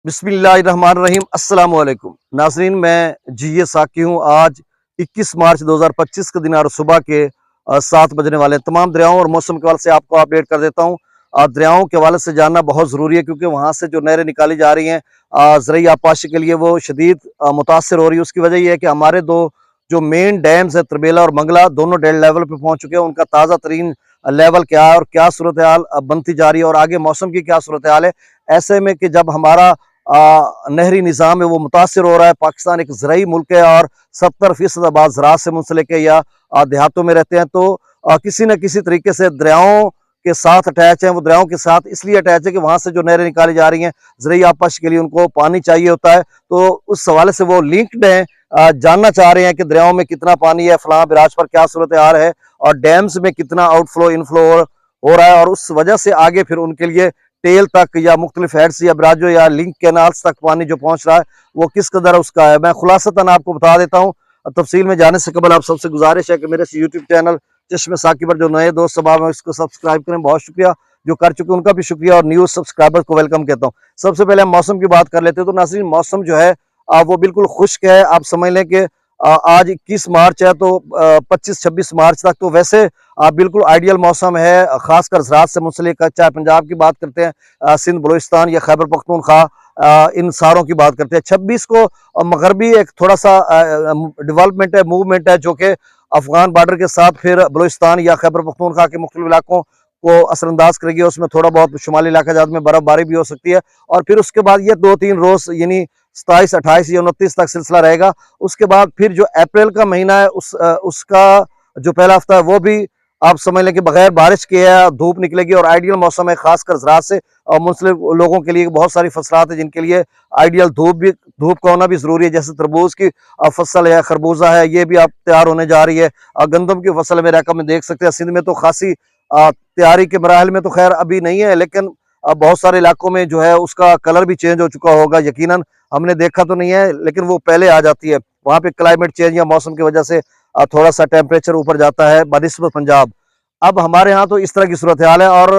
बिस्मिल्लाहिर्रहमानिर्रहीम अस्सलाम वालेकुम नाज़रीन, मैं जी साकी हूँ। आज 21 मार्च 2025 के दिन और सुबह के 7 बजने वाले हैं। तमाम दरियाओं और मौसम के हवाले से आपको अपडेट कर देता हूँ। दरियाओं के हवाले से जानना बहुत ज़रूरी है क्योंकि वहाँ से जो नहरें निकाली जा रही हैं ज़रई आबपाशी के लिए वो शदीद मुतासर हो रही है। उसकी वजह यह है कि हमारे दो जो मेन डैम्स है तरबेला और मंगला, दोनों डेड लेवल पर पहुँच चुके हैं। उनका ताज़ा तरीन लेवल क्या है और क्या सूरत हाल बनती जा रही है और आगे मौसम की क्या सूरत हाल है। ऐसे में कि जब हमारा नहरी निज़ाम है वो मुतासर हो रहा है। पाकिस्तान एक ज़रई मुल्क है और 70% आबाद ज़राअत से मुंसलिक है या देहातों में रहते हैं, तो किसी न किसी तरीके से दरियाओं के साथ अटैच है। वो दरियाओं के साथ इसलिए अटैच है कि वहाँ से जो नहरें निकाली जा रही हैं ज़रई आबपाशी के लिए उनको पानी चाहिए होता है, तो उस हवाले से वो लिंक्ड हैं। जानना चाह रहे हैं कि दरियाओं में कितना पानी है, फलां बिराज पर क्या सूरत हाल है और डैम्स में कितना आउटफ्लो इनफ्लो हो रहा है, और उस वजह से आगे फिर उनके लिए टेल तक या मुख्तलिफ हेड्स या बराजों या लिंक कैनाल्स तक पानी जो पहुंच रहा है वो किस कदर उसका है। मैं खुलासतन आपको बता देता हूँ। तफसील में जाने से कबल आप सबसे गुजारिश है कि मेरे यूट्यूब चैनल चश्मे साकी पर जो नए दोस्त सब हैं इसको सब्सक्राइब करें। बहुत शुक्रिया, जो कर चुके उनका भी शुक्रिया और न्यूज़ सब्सक्राइबर्स को वेलकम कहता हूँ। सबसे पहले हम मौसम की बात कर लेते हैं। तो नाज़रीन, मौसम जो है वो बिल्कुल खुश्क है। आप समझ लें कि आज 21 मार्च है तो 25-26 मार्च तक तो वैसे बिल्कुल आइडियल मौसम है, खासकर ज़राअत से मुंसलिक। चाहे पंजाब की बात करते हैं, सिंध बलूचिस्तान या खैबर पख्तूनख्वा, इन सारों की बात करते हैं। 26 को मगरबी एक थोड़ा सा डेवलपमेंट है, मूवमेंट है, जो कि अफगान बॉर्डर के साथ फिर बलूचिस्तान या खैबर पख्तूनख्वा के मुख्तलिफ इलाकों को असरअंदाज करेगी। उसमें थोड़ा बहुत शुमाली इलाका में बर्फबारी भी हो सकती है और फिर उसके बाद ये 2-3 रोज यानी 27, 28 या 29 तक सिलसिला रहेगा। उसके बाद फिर जो अप्रैल का महीना है उसका जो पहला हफ्ता है वो भी आप समझ लें कि बगैर बारिश के है, धूप निकलेगी और आइडियल मौसम है, खासकर ज़राअत से और मुंसलिक लोगों के लिए। बहुत सारी फसलात है जिनके लिए आइडियल धूप का होना भी ज़रूरी है, जैसे तरबूज की फसल है, खरबूजा है, ये भी आप तैयार होने जा रही है। गंदम की फसल मेरे रकम में देख सकते हैं। सिंध में तो खासी तैयारी के मराहल में तो खैर अभी नहीं है, लेकिन बहुत सारे इलाकों में जो है उसका कलर भी चेंज हो चुका होगा। यकीनन हमने देखा तो नहीं है, लेकिन वो पहले आ जाती है। वहाँ पे क्लाइमेट चेंज या मौसम की वजह से थोड़ा सा टेम्परेचर ऊपर जाता है बनिस्बत पंजाब। अब हमारे यहाँ तो इस तरह की सूरत हाल है और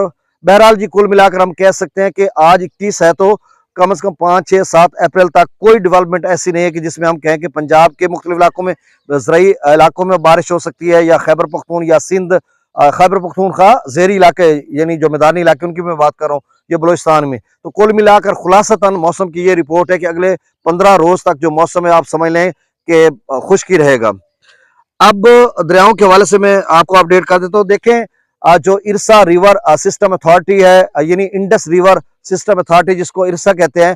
बहरहाल जी कुल मिलाकर हम कह सकते हैं कि आज 21 है तो कम से कम 5, 6, 7 अप्रैल तक कोई डेवलपमेंट ऐसी नहीं है कि जिसमें हम कहें कि पंजाब के मुख्तलिफ इलाकों में ज़रई इलाकों में बारिश हो सकती है या खैबर पख्तून या सिंध खैबर पख्तूनख्वा ज़ेरी इलाके यानी जो मैदानी इलाके उनकी मैं बात कर रहा हूँ, ये बलूचिस्तान में। तो कुल मिलाकर खुलासतन मौसम की ये रिपोर्ट है कि अगले 15 रोज तक जो मौसम है आप समझ लें कि खुश्क ही रहेगा। अब दरियाओं के हवाले से मैं आपको अपडेट कर देता हूँ। देखें, जो इरसा रिवर सिस्टम अथॉरिटी है यानी इंडस रिवर सिस्टम अथॉरिटी जिसको इरसा कहते हैं,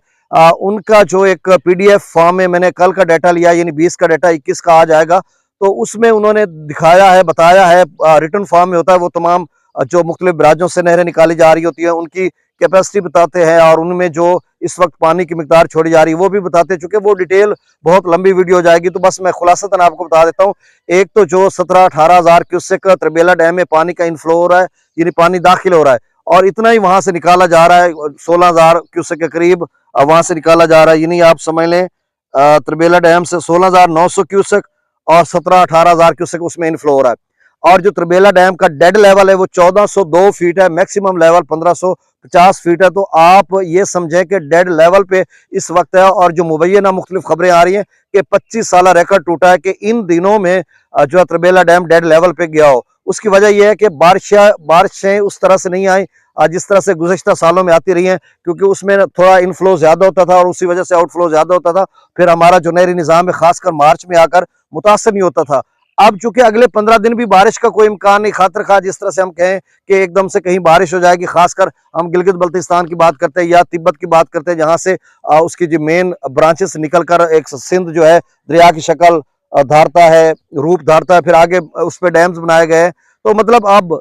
उनका जो एक PDF फॉर्म है, मैंने कल का डाटा लिया यानी 20 का डाटा 21 का आ जाएगा, तो उसमें उन्होंने दिखाया है, बताया है, रिटर्न फॉर्म में होता है। वो तमाम जो मुख्तलिफ बराजों से नहरें निकाली जा रही होती है उनकी कैपेसिटी बताते हैं और उनमें जो इस वक्त पानी की मिकदार छोड़ी जा रही है वो भी बताते। चुके वो डिटेल बहुत लंबी वीडियो हो जाएगी, तो बस मैं खुलासतन आपको बता देता हूँ। एक तो जो 17-18 हज़ार क्यूसेक तरबेला डैम में पानी का इनफ्लो हो रहा है, यानी पानी दाखिल हो रहा है, और इतना ही वहां से निकाला जा रहा है। 16,000 क्यूसेक के करीब वहां से निकाला जा रहा है, यानी आप समझ लें तरबेला डैम से 16,900 क्यूसेक और 17-18 हज़ार क्यूसेक उसमें इनफ्लो हो रहा है। और जो तरबेला डैम का डेड लेवल है वो 1402 फीट है, मैक्सिमम लेवल 1550 फीट है। तो आप ये समझें कि डेड लेवल पे इस वक्त है। और जो मुबैना मुख्तलिफ खबरें आ रही हैं कि 25 साल रिकॉर्ड टूटा है कि इन दिनों में जो तरबेला डैम डेड लेवल पे गया हो। उसकी वजह यह है कि बारिशें उस तरह से नहीं आई जिस तरह से गुज़श्ता सालों में आती रही हैं, क्योंकि उसमें थोड़ा इनफ्लो ज्यादा होता था और उसी वजह से आउटफ्लो ज्यादा होता था। फिर हमारा जो नहरी निज़ाम है खासकर मार्च में आकर मुतासर नहीं होता था। अब चूंकि अगले 15 दिन भी बारिश का कोई इम्कान नहीं, खातर खा जिस तरह से हम कहें कि एकदम से कहीं बारिश हो जाएगी, खासकर हम गिलगित बल्तिस्तान की बात करते हैं या तिब्बत की बात करते हैं, जहां से उसकी जो मेन ब्रांचेस निकलकर एक सिंध जो है दरिया की शक्ल धारता है, रूप धारता है, फिर आगे उस पर डैम्स बनाए गए हैं। तो मतलब अब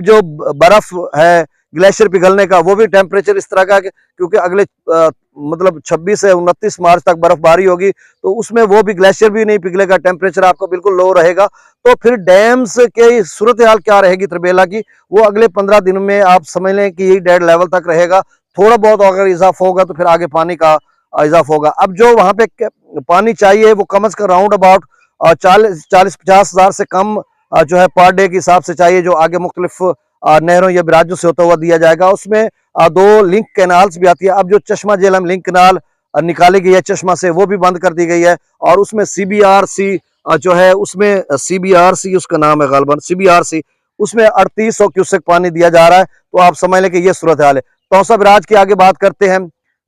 जो बर्फ है ग्लेशियर पिघलने का वो भी टेम्परेचर इस तरह का क्योंकि अगले मतलब 26 से 29 मार्च तक बर्फबारी होगी, तो उसमें वो भी ग्लेशियर भी नहीं पिघलेगा, टेम्परेचर आपको बिल्कुल लो रहेगा। तो फिर डैम्स के सूरत हाल क्या रहेगी तरबेला की, वो अगले 15 दिन में आप समझ लें कि यही डेड लेवल तक रहेगा। थोड़ा बहुत अगर इजाफा होगा तो फिर आगे पानी का इजाफा होगा। अब जो वहां पे पानी चाहिए वो कम से कम राउंड अबाउट 40-50 हज़ार से कम जो है पर डे के हिसाब से चाहिए, जो आगे मुख्तलिफ नहरों या बराजों से होता हुआ दिया जाएगा। उसमें दो लिंक कैनाल्स भी आती है। अब जो चश्मा जेलम लिंक कैनाल निकाली गई है चश्मा से, वो भी बंद कर दी गई है। और उसमें CBRC जो है, उसमें CBRC उसका नाम है गालबन, CBRC, उसमें 3800 क्यूसेक पानी दिया जा रहा है। तो आप समझ लें कि ये सूरत हाल है। तौसा बराज की आगे बात करते हैं,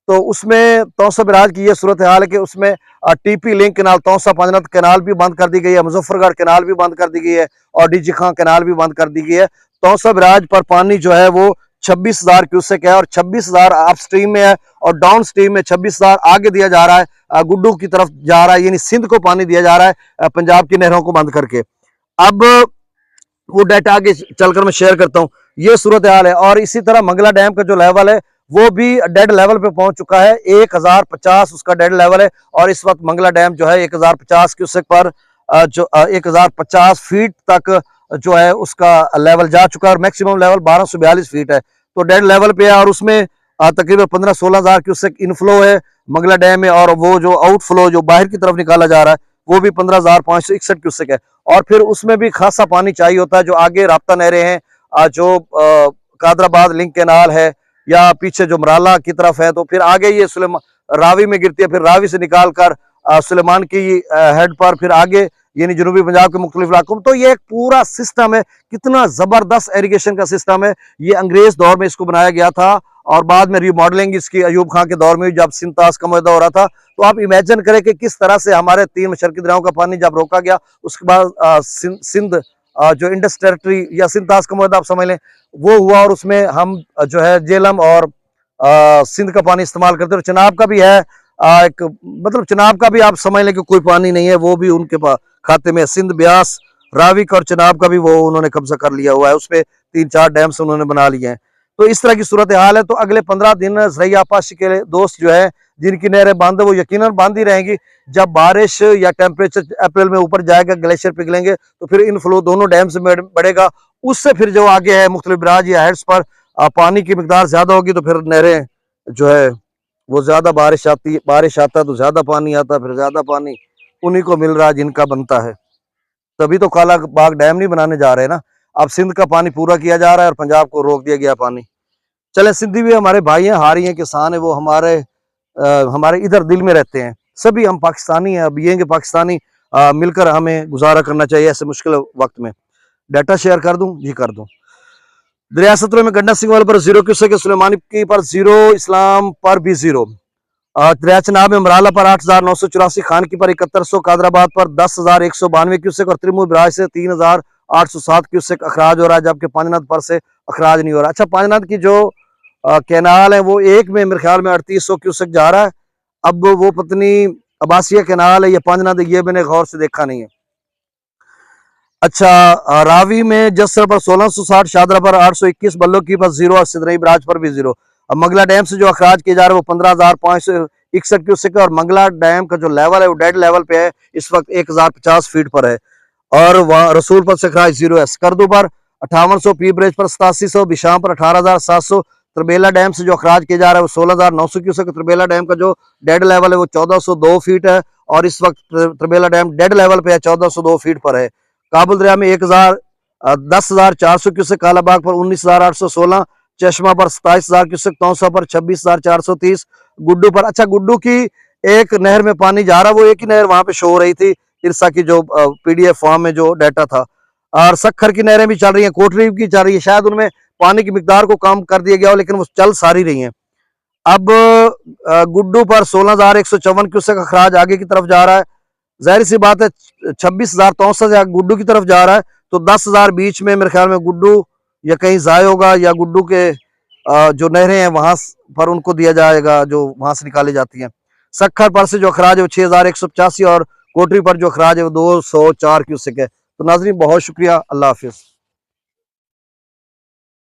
तो उसमें तौसा बराज की ये सूरत हाल है कि उसमें TP link canal, Taunsa Panjnad canal भी बंद कर दी गई है, मुजफ्फरगढ़ कैनाल भी बंद कर दी गई है और डीजी खां कैनाल भी बंद कर दी गई है। तौसा बराज पर पानी जो है वो 26,000 क्यूसेक है और 26,000 अप स्ट्रीम में है और डाउन स्ट्रीम में 26,000 आगे दिया जा रहा है, गुड्डू की तरफ जा रहा है, यानी सिंध को पानी दिया जा रहा है पंजाब की नहरों को बंद करके। अब वो डाटा आगे चलकर मैं शेयर करता हूँ। ये सूरत हाल है। और इसी तरह मंगला डैम का जो लेवल है वो भी डेड लेवल पे पहुंच चुका है, 1050 उसका डेड लेवल है। और इस वक्त मंगला डैम जो है 1050 क्यूसेक पर जो 1050 फीट तक जो है उसका लेवल जा चुका है और मैक्सिमम लेवल 1242 फीट है, तो डेड लेवल पे है। और उसमें तकरीबन 15-16 हजार क्यूसेक इनफ्लो है मंगला डैम में, और वो जो आउटफ्लो जो बाहर की तरफ निकाला जा रहा है वो भी 15,561 क्यूसेक है। और फिर उसमें भी खासा पानी चाहिए होता है। जो आगे राब्ता नहरें हैं, जो कादराबाद लिंक कैनाल है या पीछे जो मराला की तरफ है, तो फिर आगे ये रावी में गिरती है, फिर रावी से निकाल कर सुलेमान की हेड पर, फिर आगे यानी जनूबी पंजाब के मुख्तलिफ इलाकों में। तो ये एक पूरा सिस्टम है, कितना जबरदस्त इरिगेशन का सिस्टम है। ये अंग्रेज दौर में इसको बनाया गया था और बाद में रिमॉडलिंग इसकी अयूब खां के दौर में जब सिंध ताश का मुआहदा हो रहा था। तो आप इमेजिन करें कि किस तरह से हमारे 3 मशरकी दरियाओं का पानी जब रोका गया, उसके बाद सिंध जो इंडस टेरिटरी या सिंध ताश का मुआहदा आप समझ लें वो हुआ, और उसमें हम जो है जेलम और सिंध का पानी इस्तेमाल करते हैं। और चनाब का भी है, एक मतलब चनाब का भी आप समझ लें कि कोई पानी नहीं है, वो भी उनके पास खाते में। सिंध, ब्यास, राविक और चनाब का भी वो उन्होंने कब्जा कर लिया हुआ है, उसमें 3-4 डैम्स उन्होंने बना लिए हैं। तो इस तरह की सूरत हाल है। तो अगले 15 दिन ज़रिया पाशी के दोस्त जो है जिनकी नहरें बंद है वो यकीनन बंद ही रहेंगी। जब बारिश या टेम्परेचर अप्रैल में ऊपर जाएगा, ग्लेशियर पिघलेंगे, तो फिर इनफ्लो दोनों डैम से बढ़ेगा। उससे फिर जो आगे है मुख्तलिफ बराज या हेड्स पर पानी की मिकदार ज्यादा होगी, तो फिर नहरें जो है वो ज्यादा बारिश आता है तो ज्यादा पानी आता है, फिर ज्यादा पानी उन्हीं को मिल रहा है जिनका बनता है। तभी तो काला बाग डैम नहीं बनाने जा रहे ना। अब सिंध का पानी पूरा किया जा रहा है और पंजाब को रोक दिया गया पानी। चले, सिंधी भी हमारे भाई हैं, हारी हैं, किसान है, वो हमारे इधर दिल में रहते हैं। सभी हम पाकिस्तानी हैं। अब ये कि पाकिस्तानी मिलकर हमें गुजारा करना चाहिए ऐसे मुश्किल वक्त में। डाटा शेयर कर दूं जी, कर दूं। दरिया सतलुज में गंडा सिंह वाले पर 0 क्यूसेक, सुलेमानी की पर 0, इस्लाम पर भी 0। दरिया चनाब में मराला पर 8,984, खान की पर 7100, कादराबाद पर 10,192 क्यूसेक और त्रिमू बराज से 3,807 क्यूसेक अखराज हो रहा है, जबकि पांचनाथ पर से अखराज नहीं हो रहा। अच्छा, पांचनाथ की जो कैनाल है वो एक में मेरे ख्याल में 3800 क्यूसेक जा रहा है। अब वो पत्नी अब्बासिया कैनाल है, ये पांचनाथ, ये मैंने गौर से देखा नहीं है। अच्छा, रावी में जसर पर 1660, शादरा पर 821, बल्लो की पर 0 और सिदरई बराज पर भी 0। अब मंगला डैम से जो अखराज किया जा रहा है वो 15,561 क्यूसेक है और मंगला डैम का जो लेवल है वो डेड लेवल पे है, इस वक्त 1050 फीट पर है। और वहाँ रसूल पर से अखराज 0 है। स्कर्दू पर 5800, पी ब्रिज पर 8700, बिशाम पर 18,700। त्रिबेला डैम से जो अखराज किया जा रहा है वो 16,900 क्यूसेक। त्रिबेला डैम का जो डेड लेवल है वो 1402 फीट है और इस वक्त त्रिबेला डैम डेड लेवल पे है, 1402 फीट पर है। काबुल दरिया में 10,400 क्यूसेक, कालाबाग पर 19,816, चश्मा पर 27,000 क्यूसेक, तौसा पर 26,430, गुड्डू पर। अच्छा, गुड्डू की एक नहर में पानी जा रहा है, वो एक ही नहर वहां पे शो हो रही थी इरसा की जो PDF फॉर्म में जो डाटा था। और सखर की नहरें भी चल रही हैं, कोटरी की चल रही है, शायद उनमें पानी की मिकदार को कम कर दिया गया हो लेकिन वो चल सारी रही हैं। अब गुड्डू पर 16,154 क्यूसेक अखराज आगे की तरफ जा रहा है। जाहिर सी बात है 26,063 गुड्डू की तरफ जा रहा है, तो 10,000 बीच में मेरे ख्याल में गुड्डू या कहीं जाए होगा, या गुड्डू के जो नहरें हैं वहां पर उनको दिया जाएगा जो वहां से निकाली जाती हैं। सखर पर से जो अखराज है वो 6,185 और कोटरी पर जो अखराज है वो 204 क्यूसेक है। तो नाजरीन, बहुत शुक्रिया, अल्लाह हाफिज।